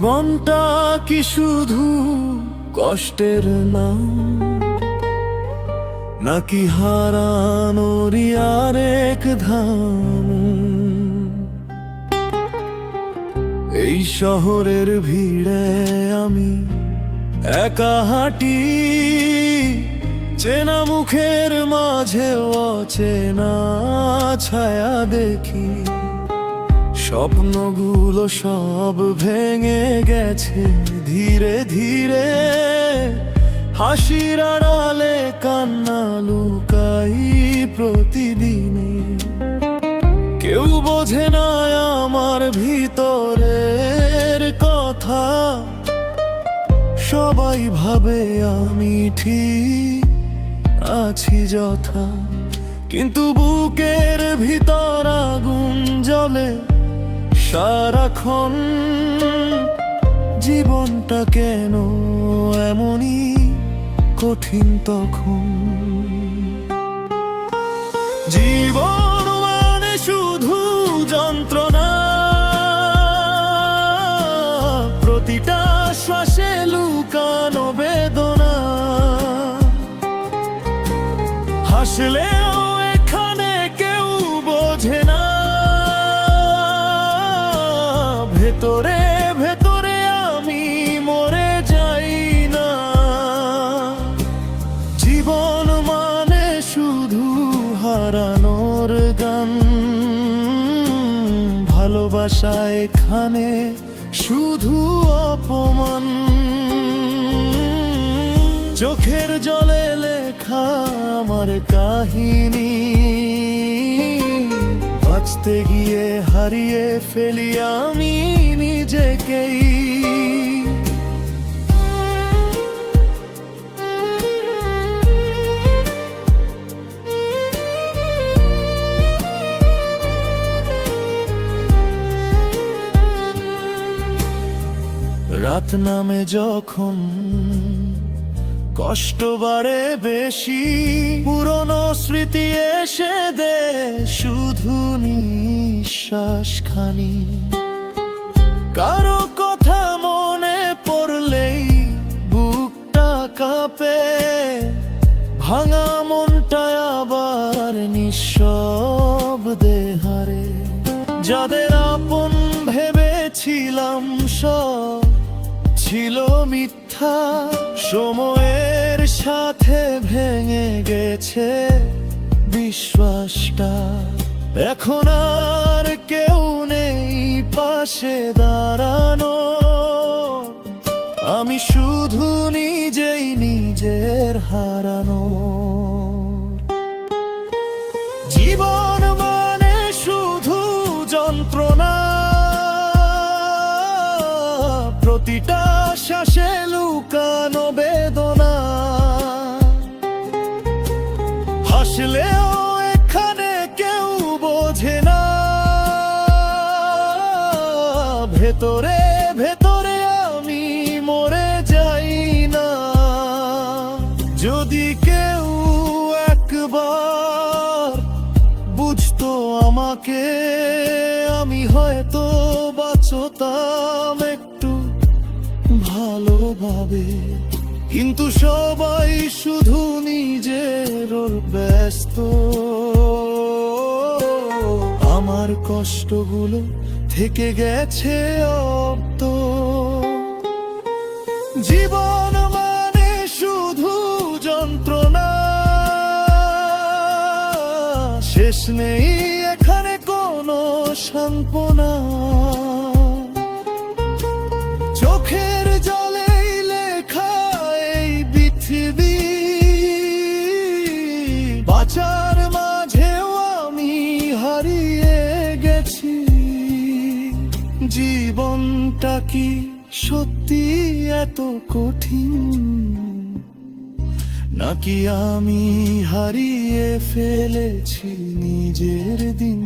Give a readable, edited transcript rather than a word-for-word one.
জীবনটা কি শুধু কষ্টের নাম, নাকি হারানোরই আরেক ধাম? এই শহরের ভিড়ে আমি একা হাঁটি, চেনা মুখের মাঝে অচেনা ছায়া দেখি। স্বপ্নগুলো সব ভেঙে গেছে ধীরে ধীরে, হাসির আড়ালে কান্না লুকাই প্রতিদিনে। কেউ বোঝে না আমার ভিতরের কথা, সবাই ভাবে আমি ঠিক আছি যথা। কিন্তু বুকের ভিতর আগুন জ্বলে সারাক্ষণ। জীবনটা কেন এমনই কঠিন তখন? জীবন মানে শুধু যন্ত্রণা, প্রতিটা শ্বাসে লুকানো বেদনা। হাসলেও এখানে কেউ বোঝে না, ভেতরে ভেতরে আমি মরে যাই না। জীবন মানে শুধু হারানোর গান, ভালোবাসা এখানে শুধু অপমান। চোখের জলে লেখা আমার কাহিনী, বাঁচতে গিয়ে হারিয়ে ফেলি আমি নিজেকেই। রাত নামে যখন কষ্ট বাড়ে বেশি, পুরনো স্মৃতি এসে দে শুধু নিঃশ্বাস খানি। কারো কথা মনে পড়লেই বুকটা কাঁপে, ভাঙা মনটা আবার নিঃশব্দে হারে। যাদের আপন ভেবেছিলাম সব ছিল মিথ্যা, সময়ের সাথে ভেঙে গেছে বিশ্বাসটা। এখন আর কেউ নেই পাশে দাঁড়ানো, আমি শুধু নিজেই নিজের হারানো। জীবন মানে শুধু যন্ত্রণা, প্রতিটা শ্বাসে লুকানো বেদনা। হাসলেও এখানে কেউ বোঝে না, ভেতরে ভেতরে আমি মরে যাই না। যদি কেউ একবার বুঝতো আমাকে, আমি হয়তো বাঁচতাম একটু ভালোভাবে। কিন্তু সবাই শুধু নিজের ব্যস্ত, আমার কষ্টগুলো থেকে গেছে অব্দ। জীবন মানে শুধু যন্ত্রণা, শেষ নেই এখানে কোনো সান্ত্বনা। চোখের জলেই লেখা এই পৃথিবী, বাঁচার মাঝেও আমি হারিয়ে গেছি। জীবনটা কি সত্যি এত কঠিন, নাকি আমি হারিয়ে ফেলেছি নিজের দিন?